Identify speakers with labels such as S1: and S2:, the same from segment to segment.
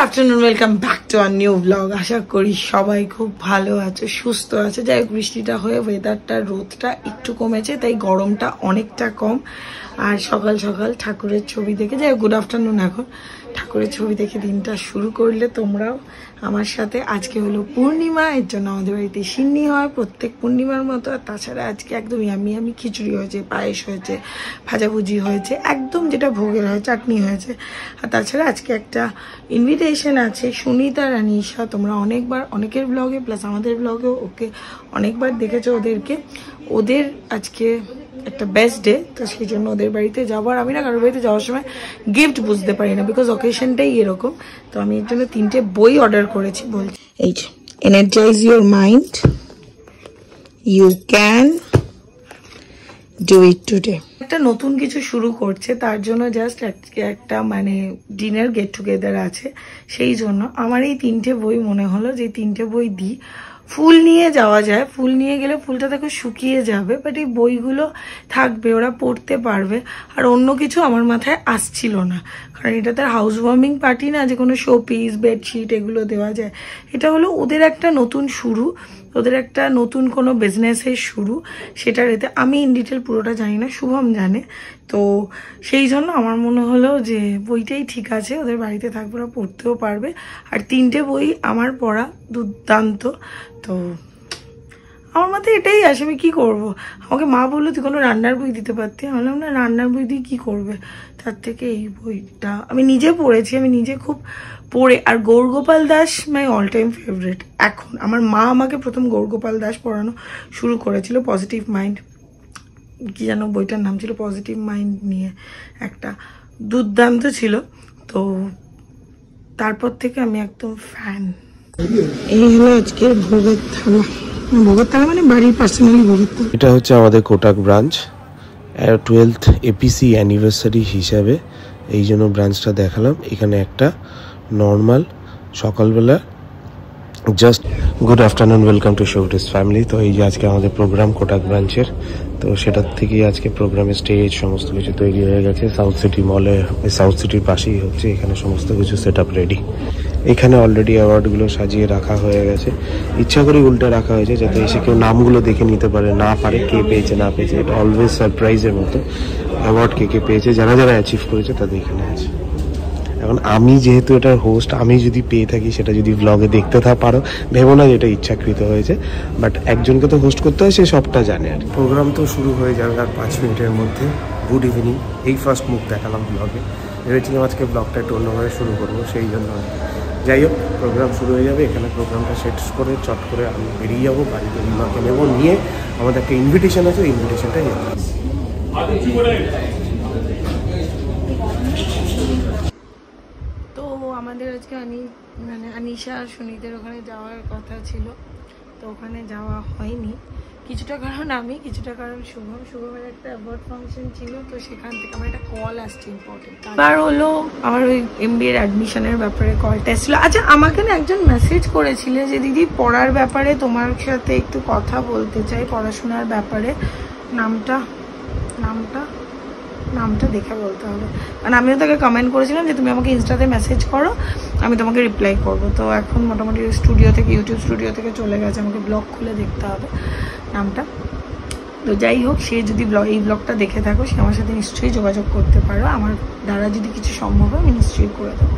S1: Afternoon, welcome back to our new blog. আশা করি সবাই খুব ভালো আছে, সুস্থ আছে। যাই হোক, বৃষ্টিটা হয়ে ওয়েদারটা, রোদটা একটু কমেছে, তাই গরমটা অনেকটা কম। আর সকাল সকাল ঠাকুরের ছবি দেখে, যাই হোক গুড আফটারনুন, এখন ঠাকুরের ছবি দেখে দিনটা শুরু করলে তোমরাও আমার সাথে। আজকে হলো পূর্ণিমা, এর জন্য আমাদের বাড়িতে সিন্নি হয় প্রত্যেক পূর্ণিমার মতো। আর তাছাড়া আজকে একদম ইয়ামি খিচুড়ি হয়েছে, পায়েস হয়েছে, ভাজাভুজি হয়েছে, একদম যেটা ভোগের হয়, চাটনি হয়েছে। আর তাছাড়া আজকে একটা ইনভিটেশন আছে সুনিতা আর আনিশা। তোমরা অনেকবার অনেকের ব্লগে প্লাস আমাদের ব্লগেও ওকে অনেকবার দেখেছো ওদেরকে। ওদের আজকে একটা বেস্ট ডে, তো সেই জন্য ওদের বাড়িতে যাবো। আর আমি না কারোর বাড়িতে যাওয়ার সময় গিফট বুঝতে পারি না, বিকজ অকেশনটাই এরকম। তো আমি এর জন্য 3টে বই অর্ডার করেছি। বলছি এই যে energize your mind, you can do it today. একটা নতুন কিছু শুরু করছে, তার জন্য জাস্ট একটা মানে ডিনার গেট টুগেদার আছে। সেই জন্য আমার এই 3টে বই মনে হলো যে 3টে বই দিই। ফুল নিয়ে যাওয়া যায়, ফুল নিয়ে গেলে ফুলটা দেখো শুকিয়ে যাবে, বাট এই বইগুলো থাকবে, ওরা পড়তে পারবে। আর অন্য কিছু আমার মাথায় আসছিল না, কারণ এটা তার হাউস ওয়ার্মিং পার্টি না যে কোনো শো পিস, বেডশিট এগুলো দেওয়া যায়। এটা হলো ওদের একটা নতুন শুরু, ওদের একটা নতুন কোনো বিজনেসের শুরু। সেটার এতে আমি ইন ডিটেল পুরোটা জানি না, শুভম জানে। তো সেই জন্য আমার মনে হলো যে বইটাই ঠিক আছে, ওদের বাড়িতে থাকবে, ওরা পড়তেও পারবে। আর 3টে বই আমার পড়া দুর্দান্ত। তো আমার মাথায় এটাই আসে, আমি কী করবো। আমাকে মা বললো তুই কোনো রান্নার বই দিতে পারতি। আমি বললাম না, রান্নার বই দিয়ে কী করবে, তার থেকে এই বইটা আমি নিজে পড়েছি, আমি নিজে খুব পড়ে। আর Gaur Gopal Das my all time favourite. এখন আমার মা আমাকে প্রথম গৌরগোপাল দাস পড়ানো শুরু করেছিল, পজিটিভ মাইন্ড কি যেন বইটার নাম ছিল, পজিটিভ মাইন্ড নিয়ে একটা, দুর্দান্ত ছিল। তো তারপর থেকে আমি একদম ফ্যান। এই হলো আজকের ভোগের থালা। ভোগের থালা মানে বাড়ির পার্সোনালি ভোগের থালা।
S2: এটা হচ্ছে আমাদের Kotak branch, 12th APC anniversary হিসাবে এই জন্য ব্রাঞ্চটা দেখালাম। এখানে একটা নর্মাল সকালবেলা just good afternoon, welcome to শোটিস ফ্যামিলি। তো এই যে আজকে আমাদের প্রোগ্রাম কোটাক ব্রাঞ্চের, তো সেটার থেকেই আজকে প্রোগ্রামের স্টেজ সমস্ত কিছু তৈরি হয়ে গেছে। সাউথ সিটি মলে, সাউথ সিটির পাশেই হচ্ছে, এখানে সমস্ত কিছু সেট আপ রেডি। এখানে অলরেডি অ্যাওয়ার্ডগুলো সাজিয়ে রাখা হয়ে গেছে, ইচ্ছা করে উল্টে রাখা হয়েছে যাতে এসে কেউ নামগুলো দেখে নিতে পারে, না পারে কে পেয়েছে না পেয়েছে। এটা অলওয়েজ সারপ্রাইজের মতো, অ্যাওয়ার্ড কে পেয়েছে, যারা যারা অ্যাচিভ করেছে তাদের এখানে আছে। এখন আমি যেহেতু এটার হোস্ট, আমি যদি পেয়ে থাকি সেটা যদি ব্লগে দেখতে পারো, ভেবো না যে এটা ইচ্ছাকৃত হয়েছে, বাট একজনকে তো হোস্ট করতে হয়, সে সবটা জানে। আর প্রোগ্রাম তো শুরু হয়ে যাবে আর 5 মিনিটের মধ্যে। গুড ইভিনিং, এই ফার্স্ট মুখ দেখালাম ব্লগে। ভেবেছিলাম আজকে ব্লগটা একটু অন্যভাবে শুরু করবো, সেই জন্য। যাই হোক, প্রোগ্রাম শুরু হয়ে যাবে, এখানে প্রোগ্রামটা সেট করে চট করে আমি বেরিয়ে যাবো বাড়িতে, বিমাকে নেবো, নিয়ে আমাদের একটা ইনভিটেশন আছে, ইনভিটেশনটা যাবো।
S1: তো আমাদের আজকে আনিশা আর সুনীদের ওখানে যাওয়ার কথা ছিল, তো ওখানে যাওয়া হয়নি। কিছুটা কারণ আমি, কিছুটা কারণ শুভমের একটা অ্যাওয়ার্ড ফাংশন ছিল, তো সেখান থেকে আমার একটা কল আসছে ইম্পর্টেন্ট। এবার হলো আমার ওই MBA অ্যাডমিশনের ব্যাপারে কলটা এসেছিলো। আচ্ছা, আমাকে না একজন মেসেজ করেছিলে যে দিদি পড়ার ব্যাপারে তোমার সাথে একটু কথা বলতে চাই, পড়াশোনার ব্যাপারে। নামটা দেখে বলতে হবে, কারণ আমিও তাকে কমেন্ট করেছিলাম যে তুমি আমাকে ইনস্টাতে মেসেজ করো, আমি তোমাকে রিপ্লাই করবো। তো এখন মোটামুটি স্টুডিও থেকে, ইউটিউব স্টুডিও থেকে চলে গেছে, আমাকে ব্লগ খুলে দেখতে হবে নামটা। তো যাই হোক, সে যদি এই ব্লগটা দেখে থাকো, সে আমার সাথে নিশ্চয়ই যোগাযোগ করতে পারো, আমার দ্বারা যদি কিছু সম্ভব হয় আমি নিশ্চয়ই করে দেবো।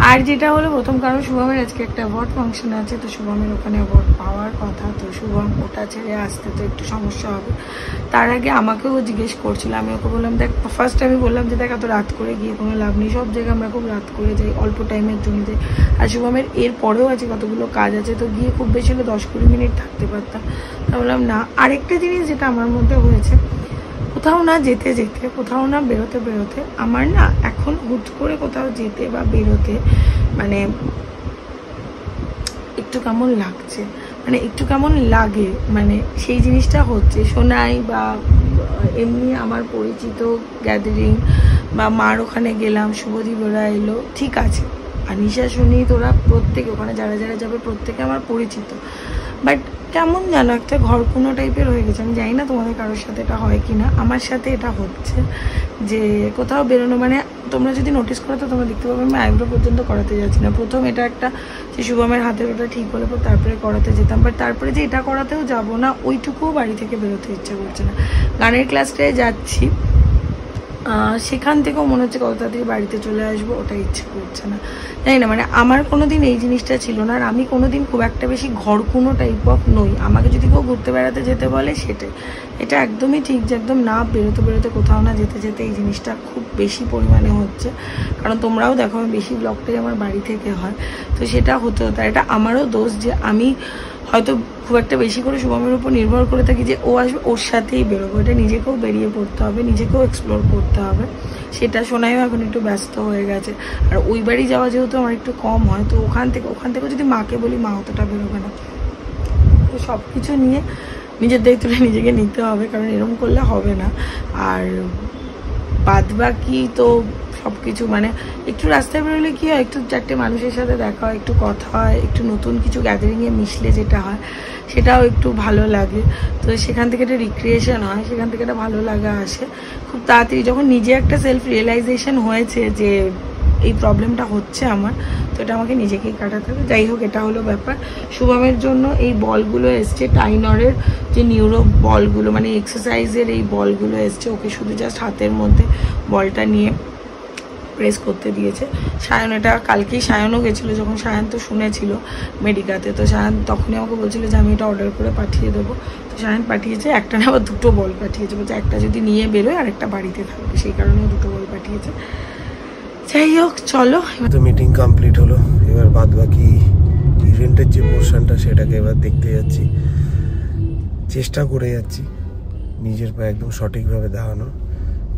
S1: আর যেটা হলো প্রথম কারণ, শুভমের আজকে একটা অ্যাওয়ার্ড ফাংশন আছে, তো শুভমের ওখানে অ্যাওয়ার্ড পাওয়ার কথা। তো শুভম ওটা ছেড়ে আসতে তো একটু সমস্যা হবে। তার আগে আমাকেও জিজ্ঞেস করছিল, আমি ওকে বললাম দেখ, ফার্স্ট আমি বললাম যে দেখ এত রাত করে গিয়ে কোনো লাভ নেই, সব জায়গায় আমরা খুব রাত করে যাই, অল্প টাইমের জন্য যাই। আর শুভমের এর পরেও আছে কতগুলো কাজ আছে, তো গিয়ে খুব বেশি হলে 10-20 মিনিট থাকতে পারতাম। তা বললাম না। আরেকটা জিনিস যেটা আমার মধ্যে হয়েছে, কোথাও না যেতে কোথাও না বেরোতে আমার না এখন হুট করে কোথাও যেতে বা বেরোতে মানে একটু কেমন লাগছে, মানে একটু কেমন লাগে, মানে সেই জিনিসটা হচ্ছে। শোনাই বা এমনি আমার পরিচিত গ্যাদারিং বা মার ওখানে গেলাম, শুভদীপ ওরা এলো, ঠিক আছে। আনিশা শুনি তোরা প্রত্যেকে ওখানে যারা যারা যাবে প্রত্যেকে আমার পরিচিত, বাট কেমন যেন একটা ঘরকুনো টাইপের হয়ে গেছে। আমি জানি না তোমাদের কারোর সাথে এটা হয় কি না, আমার সাথে এটা হচ্ছে যে কোথাও বেরোনো মানে তোমরা যদি নোটিস করো তো তোমরা দেখতে পাবে আমি আইব্রো পর্যন্ত করাতে যাচ্ছি না। প্রথম এটা একটা যে শুভমের হাতের ওটা ঠিক হলে পর তারপরে করাতে যেতাম, বাট তারপরে যে এটা করাতেও যাবো না ওইটুকুও বাড়ি থেকে বেরোতে ইচ্ছা করছে না। গানের ক্লাসটায় যাচ্ছি, সেখান থেকেও মনে হচ্ছে কত তাড়াতাড়ি বাড়িতে চলে আসবো, ওটা ইচ্ছে করছে না। জানি না, মানে আমার কোনোদিন এই জিনিসটা ছিল না। আর আমি কোনোদিন খুব একটা বেশি ঘরকুনো টাইপ অফ নই। আমাকে যদি কেউ ঘুরতে বেড়াতে যেতে বলে সেটাই, এটা একদমই ঠিক যে একদম না বেরোতে কোথাও না যেতে যেতে এই জিনিসটা খুব বেশি পরিমাণে হচ্ছে। কারণ তোমরাও দেখো আমি বেশি ব্লগটাই আমার বাড়ি থেকে হয়, তো সেটা হতে হতো। এটা আমারও দোষ যে আমি হয়তো খুব একটা বেশি করে শুভমের উপর নির্ভর করে থাকি যে ও আসবে ওর সাথেই বেরোবো। এটা নিজেকেও বেরিয়ে পড়তে হবে, নিজেকেও এক্সপ্লোর করতে হবে। সেটা শোনাইও এখন একটু ব্যস্ত হয়ে গেছে। আর ওই বাড়ি যাওয়া যেহেতু আমার একটু কম হয়, তো ওখান থেকে যদি মাকে বলি মা অতটা বেরোবে না। তো সব কিছু নিয়ে নিজের দায়িত্বটা নিজেকে নিতে হবে, কারণ এরকম করলে হবে না। আর বাদ বাকি তো সব কিছু মানে একটু রাস্তায় বেরোলে কী হয়, একটু চারটে মানুষের সাথে দেখা হয়, একটু কথা হয়, একটু নতুন কিছু গ্যাদারিংয়ে মিশলে যেটা হয় সেটাও একটু ভালো লাগে। তো সেখান থেকে একটা রিক্রিয়েশন হয়, সেখান থেকে একটা ভালো লাগা আসে খুব তাড়াতাড়ি। যখন নিজে একটা সেলফ রিয়েলাইজেশন হয়েছে যে এই প্রবলেমটা হচ্ছে আমার, তো এটা আমাকে নিজেকেই কাটাতে হবে। যাই হোক, এটা হলো ব্যাপার। শুভমের জন্য এই বলগুলো এসছে, টাইনরের যে নিউরো বলগুলো, মানে এক্সারসাইজের এই বলগুলো এসছে। ওকে শুধু জাস্ট হাতের মধ্যে বলটা নিয়ে প্রেস করতে দিয়েছে। সায়ন এটা কালকেই সায়নও গেছিলো, যখন সায়ন তো শুনেছিল মেডিকাতে, তো সায়ন তখনই আমাকে বলছিল যে আমি এটা অর্ডার করে পাঠিয়ে দেবো। তো সায়ন পাঠিয়েছে, একটা না আবার দুটো বল পাঠিয়েছে, বলছে একটা যদি নিয়ে বেরোয় আর একটা বাড়িতে থাকবে, সেই কারণেও দুটো বল পাঠিয়েছে। যাই হোক চলো,
S2: তো মিটিং কমপ্লিট হলো। এবার বাদ বাকি ইভেন্টের যে পোর্শনটা সেটাকে এবার দেখতে যাচ্ছি। চেষ্টা করে যাচ্ছি নিজের পায়ে একদম সঠিকভাবে দাঁড়ানো,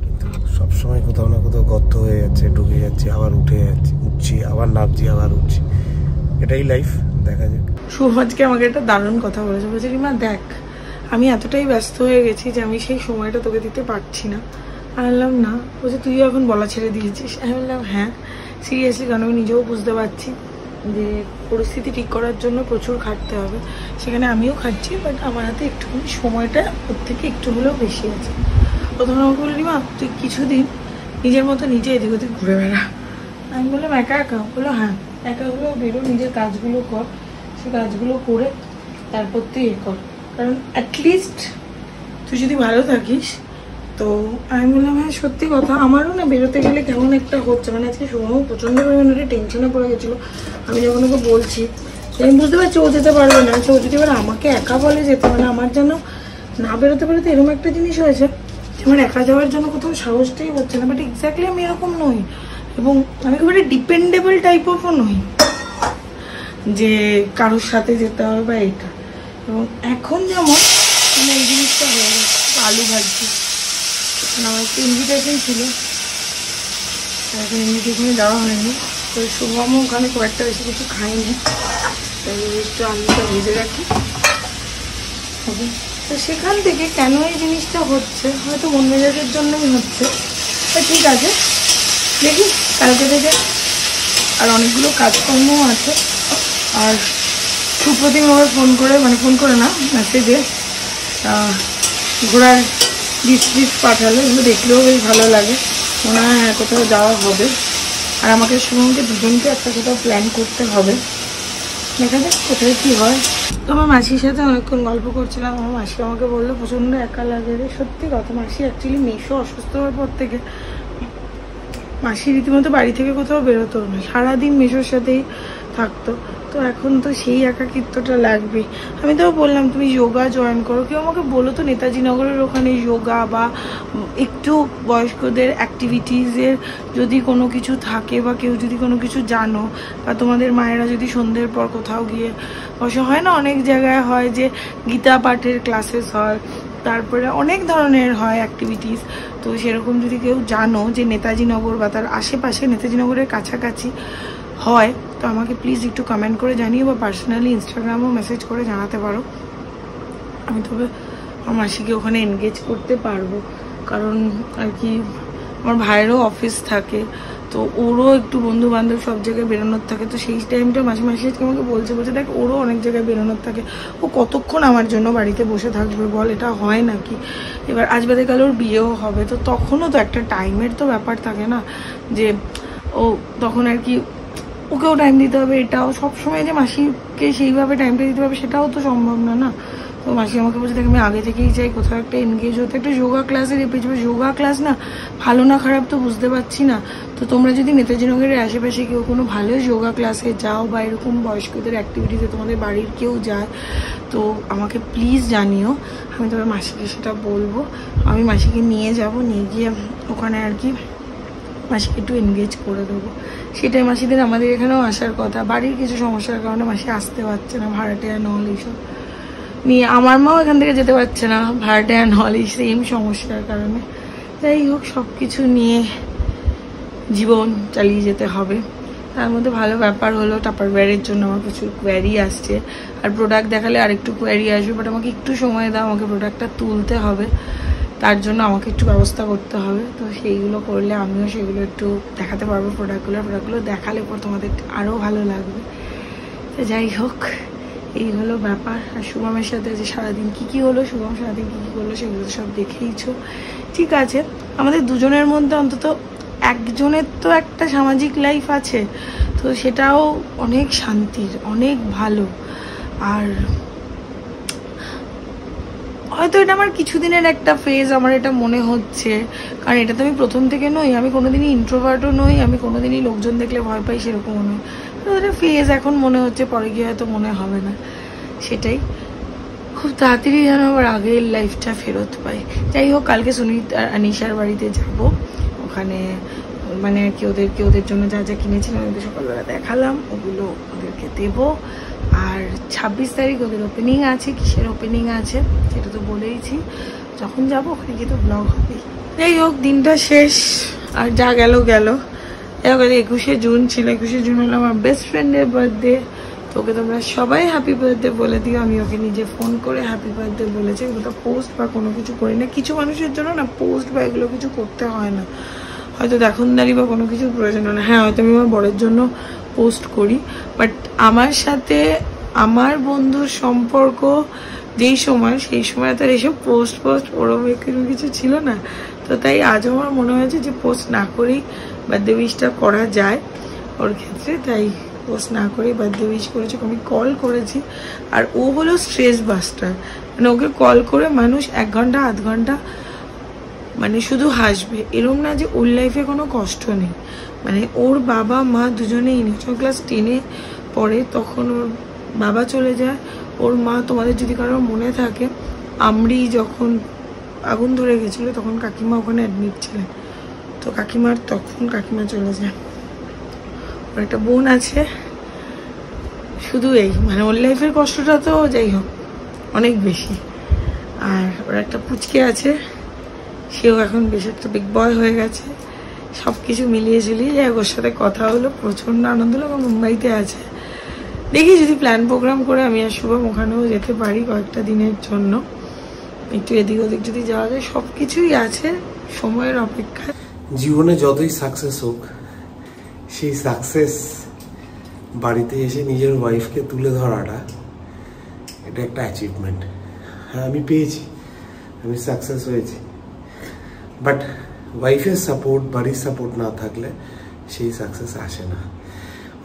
S2: কিন্তু সবসময় কোথাও না কোথাও গর্ত হয়ে যাচ্ছে, ঢুকে যাচ্ছি, আবার উঠছি, আবার নামছি, আবার উঠছি। এটাই লাইফ, দেখা যাক।
S1: সুরজকে আমাকে একটা দারুণ কথা বলেছে, বলছে রিমা দেখ আমি এতটাই ব্যস্ত হয়ে গেছি যে আমি সেই সময়টা তোকে দিতে পারছি না। আমি বললাম না। বলছে তুইও এখন বলা ছেড়ে দিয়েছিস। আমি বললাম হ্যাঁ সিরিয়াসলি, কারণ আমি নিজেও বুঝতে পারছি যে পরিস্থিতি ঠিক করার জন্য প্রচুর খাটতে হবে, সেখানে আমিও খাটছি, বাট আমার হাতে একটুখানি সময়টা ওর থেকে একটু হলেও বেশি আছে। প্রথমে আমাকে বললি মা তুই কিছুদিন নিজের মতো নিজে এদিক ওদিক ঘুরে বেড়া। আমি বললাম একা একা? বললো হ্যাঁ একা হলেও বেরো, নিজের কাজগুলো কর, সে কাজগুলো করে তারপর তুই এ কর, কারণ অ্যাটলিস্ট তুই যদি ভালো থাকিস। তো আমি বললাম হ্যাঁ সত্যি কথা, আমারও না বেরোতে গেলে কেমন একটা হচ্ছে, মানে আজকে শুভমও প্রচণ্ড পরিমাণে টেনশনে পড়ে গেছিলো। আমি যখন ওকে বলছি আমি বুঝতে পারছি ও যেতে পারবে না, ও যদি এবার আমাকে একা বলে যেতে, মানে আমার যেন না বেরোতে বেরোতে এরকম একটা জিনিস হয়েছে আমার একা যাওয়ার জন্য কোথাও সাহসটাই হচ্ছে না। বাট এক্স্যাক্টলি আমি এরকম নই, এবং আমি খুব একটা ডিপেন্ডেবল টাইপ অফও নই যে কারোর সাথে যেতে হবে বা এটা। এবং এখন যেমন মানে এই জিনিসটা হয়ে গেছে। আলু ভাজছি, আমার একটা ইনভিটেশন ছিল, এখন ইনভিটেশনে যাওয়া হয়নি। তো শুভমও ওখানে খুব একটা বেশি কিছু খাইনি, তাই একটু আলুটা ভেজে রাখি। তো সেখান থেকে কেন এই জিনিসটা হচ্ছে, হয়তো মন মেজাজের জন্যই হচ্ছে। তো ঠিক আছে, দেখি কালকে থেকে। আর অনেকগুলো কাজকর্মও আছে। আর সুপ্রতিম আবার ফোন করে না মেসেজে ঘোরার লিস্ট পাঠালো, এগুলো দেখলেও বেশ ভালো লাগে, মনে হয় হ্যাঁ কোথাও যাওয়া হবে। আর আমাকে শুভমকে দুজনকে একটা কোথাও প্ল্যান করতে হবে, দেখা যাক কোথায় কী হয়। তো আমার মাসির সাথে অনেকক্ষণ গল্প করছিলাম। আমার মাসি আমাকে বললো প্রচণ্ড একা লাগে রে। সত্যি কথা, মাসি অ্যাকচুয়ালি মেশো অসুস্থ হওয়ার পর থেকে মাসি রীতিমতো বাড়ি থেকে কোথাও বেরোতো না, সারাদিন মেশোর সাথেই থাকতো। তো এখন তো সেই একাকিত্বটা লাগবে। আমি তো বললাম তুমি যোগা জয়েন করো। কেউ আমাকে বলো তো নেতাজি নগরের ওখানে যোগা বা একটু বয়স্কদের অ্যাক্টিভিটিসের যদি কোনো কিছু থাকে, বা কেউ যদি কোনো কিছু জানো, বা তোমাদের মায়েরা যদি সন্ধ্যের পর কোথাও গিয়ে বসে, হয় না অনেক জায়গায় হয় যে গীতা পাঠের ক্লাসেস হয়, তারপরে অনেক ধরনের হয় অ্যাক্টিভিটিস। তো সেরকম যদি কেউ জানো যে নেতাজি নগর বা তার আশেপাশে নেতাজি নগরের কাছাকাছি হয়, তো আমাকে প্লিজ একটু কমেন্ট করে জানিও, বা পার্সোনালি ইনস্টাগ্রামেও মেসেজ করে জানাতে পারো। আমি তবে আমার মাসিকে ওখানে এনগেজ করতে পারবো, কারণ আর কি আমার ভাইয়েরও অফিস থাকে, তো ওরও একটু বন্ধু বান্ধব সব জায়গায় বেরোনোর থাকে, তো সেই টাইমটা মাসে মাসে আমাকে বলছে দেখ ওরও অনেক জায়গায় বেরোনোর থাকে, ও কতক্ষণ আমার জন্য বাড়িতে বসে থাকবে বল, এটা হয় নাকি। এবার আজ বাদে কাল ওর বিয়েও হবে, তো তখনও তো একটা টাইমের তো ব্যাপার থাকে না, যে ও তখন আর কি ওকেও টাইম দিতে হবে, এটাও সবসময় যে মাসিকে সেইভাবে টাইমটা দিতে হবে সেটাও তো সম্ভব না না। তো মাসি আমাকে বলছে দেখ আমি আগে থেকেই চাই কোথাও একটা এনগেজ হতে, একটা যোগা ক্লাসের পেছনে, যোগা ক্লাস না ভালো না খারাপ তো বুঝতে পারছি না। তো তোমরা যদি নেতাজি নগরের আশেপাশে কেউ কোনো ভালো যোগা ক্লাসে যাও বা এরকম বয়স্কদের অ্যাক্টিভিটিতে তোমাদের বাড়ির কেউ যায়, তো আমাকে প্লিজ জানিও, আমি তবে মাসিকে সেটা বলবো। আমি মাসিকে নিয়ে যাব, নিয়ে গিয়ে ওখানে আর কি মাসিকে একটু এনগেজ করে দেবো। সেটাই মাসিদের আমাদের এখানেও আসার কথা, বাড়ির কিছু সমস্যার কারণে মাসি আসতে পারছে না, ভাড়াটিয়া নল এইসব নিয়ে। আমার মাও এখান থেকে যেতে পারছে না, ভাড়াটিয়া নল এই সেম সমস্যার কারণে। যাই হোক, সব কিছু নিয়ে জীবন চালিয়ে যেতে হবে। তার মধ্যে ভালো ব্যাপার হলো টাপারওয়্যারের জন্য আমার প্রচুর কোয়ারি আসছে, আর প্রোডাক্ট দেখালে আর একটু কোয়ারি আসবে, বাট আমাকে একটু সময় দাও, আমাকে প্রোডাক্টটা তুলতে হবে, তার জন্য আমাকে একটু ব্যবস্থা করতে হবে। তো সেইগুলো করলে আমিও সেগুলো একটু দেখাতে পারবো, প্রোডাক্টগুলো দেখালে পর তোমাদের আরও ভালো লাগবে। তো যাই হোক, এই হলো ব্যাপার। আর শুভমের সাথে যে সারাদিন কী হলো, শুভম সারাদিন কী করলো সেগুলো সব দেখেইছো। ঠিক আছে, আমাদের দুজনের মধ্যে অন্তত একজনের তো একটা সামাজিক লাইফ আছে, তো সেটাও অনেক শান্তির, অনেক ভালো। আর হয়তো এটা আমার কিছুদিনের একটা ফেজ, আমার এটা মনে হচ্ছে, কারণ এটা তো আমি প্রথম থেকে নই, আমি কোনোদিনই ইন্ট্রোভার্টও নই, আমি কোনোদিনই লোকজন দেখলে ভয় পাই সেরকমও নই। তো এটা ফেজ এখন মনে হচ্ছে, পরে গিয়ে হয়তো মনে হবে না। সেটাই, খুব তাড়াতাড়ি যেন আবার আগের লাইফটা ফেরত পাই। যাই হোক, কালকে সুনীত আর আনিশার বাড়িতে যাব, ওখানে মানে আর কি ওদের জন্য যা যা কিনেছিলাম ওদের সকালবেলা দেখালাম, ওগুলো ওদেরকে দেবো। আর 26 তারিখ ওদের ওপেনিং আছে, কিসের ওপেনিং আছে সেটা তো বলেইছি, যখন যাবো ওখানে গিয়ে তো ব্লগ হবেই। যাই হোক, দিনটা শেষ, আর যা গেল গেল। 21শে জুন ছিল, 21শে জুন হলো আমার বেস্ট ফ্রেন্ডের বার্থডে। তো ওকে তোমরা সবাই হ্যাপি বার্থডে বলে দিও, আমি ওকে নিজে ফোন করে হ্যাপি বার্থডে বলেছি। এগুলো পোস্ট বা কোনো কিছু করি না, কিছু মানুষের জন্য না পোস্ট বা এগুলো কিছু করতে হয় না, হয়তো দেখনদারি বা কোনো কিছুর প্রয়োজন হয় না। হ্যাঁ, হয়তো আমি আমার বরের জন্য পোস্ট করি, বাট আমার সাথে আমার বন্ধুর সম্পর্ক যেই সময়, সেই সময় তার এসব পোস্ট ওরম কিছু ছিল না। তো তাই আজও আমার মনে হয়েছে যে পোস্ট না করেই বার্থডে উইশটা করা যায় ওর ক্ষেত্রে, তাই পোস্ট না করেই বার্থডে উইশ করেছি। আমি কল করেছি, আর ও হলো স্ট্রেস বাস্টার, মানে ওকে কল করে মানুষ 1 ঘন্টা 8 ঘন্টা মানে শুধু হাসবে, এরম না যে ওর লাইফে কোনো কষ্ট নেই। মানে ওর বাবা মা দুজনেই ক্লাস 10-এ পড়ে, তখন ওর বাবা চলে যায়, ওর মা, তোমাদের যদি কারোর মনে থাকে, আমরি যখন আগুন ধরে গেছিলো তখন কাকিমা ওখানে অ্যাডমিট ছিলেন, তো কাকিমা চলে যায়। ওর একটা বোন আছে, শুধু এই মানে ওর লাইফের কষ্টটা তো যাই হোক অনেক বেশি। আর ওর একটা পুচকে আছে, সেও এখন বেশ একটা বিগ বয় হয়ে গেছে। সব কিছু মিলিয়ে ঝুলিয়ে যাই, ওর সাথে কথা হলো, প্রচণ্ড আনন্দ হলো। এবং মুম্বাইতে আছে, দেখি যদি প্ল্যান প্রোগ্রাম করে আমি আর শুভম ওখানেও যেতে পারি কয়েকটা দিনের জন্য, একটু এদিক ওদিক যদি যাওয়া যায়। সব কিছুই আছে, সময়ের অপেক্ষা।
S2: জীবনে যতই সাকসেস হোক, সেই সাকসেস বাড়িতে এসে নিজের ওয়াইফকে তুলে ধরাটা, এটা একটা অ্যাচিভমেন্ট। হ্যাঁ, আমি পেয়েছি, আমি সাকসেস হয়েছি, বাট ওয়াইফের সাপোর্ট, বাড়ির সাপোর্ট না থাকলে সেই সাকসেস আসে না।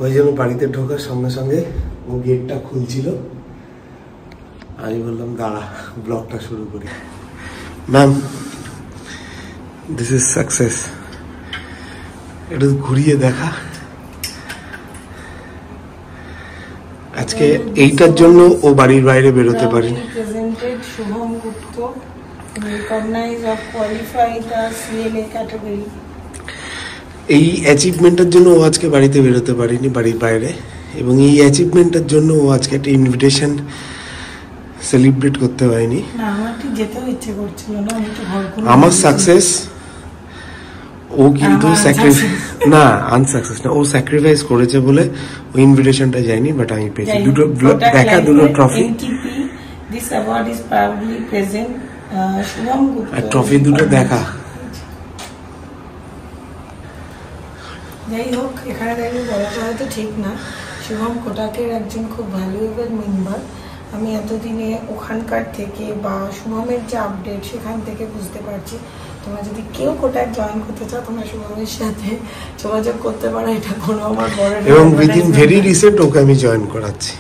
S2: ওই জন্য বাড়িতে ঢোকার সঙ্গে সঙ্গে ও গেটটা খুলছিল, আমি বললাম দাঁড়া ব্লগটা শুরু করি। Ma'am, this is success. একটু ঘুরিয়ে দেখা। আজকে এইটার জন্য ও বাড়ির বাইরে বেরোতে পারেনি।
S1: Shubham Gupta, recognise of qualified CLA category.
S2: এই অ্যাচিভমেন্টের জন্য ও আজকে বাড়িতে বেরোতে পারেনি, বাড়ির বাইরে। এবং এই অ্যাচিভমেন্টের জন্য ও আজকে একটা ইনভিটেশন সেলিব্রেট করতে পারেনি।
S1: আমার ঠিক যেতেও ইচ্ছে করছিল না,
S2: আমার সাকসেস, ও কিন্তু না আনসাকসেস না, ও স্যাক্রিফাইস করেছে বলে ও ইনভিটেশনটা যায়নি, বাট আমি পেয়েছি। দুটো দেখা, দুটো trophy.
S1: This award is proudly present Shubham Gupta.
S2: আর ট্রফি দুটো দেখা।
S1: যাই হোক, এখানে দাঁড়িয়ে বলাটা হয়তো ঠিক না, শুভম কোটাকের একজন খুব ভ্যালুয়েবল মেম্বার। আমি এতদিনে ওখানকার থেকে বা শুভমের যে আপডেট সেখান থেকে বুঝতে পারছি, তোমরা যদি কেউ কোটাক জয়েন করতে চাও তোমরা শুভমের সাথে যোগাযোগ করতে পারো। এটা কোনো আমার বড়
S2: এবং উইদিন ভেরি রিসেন্ট ওকে আমি জয়েন করাচ্ছি।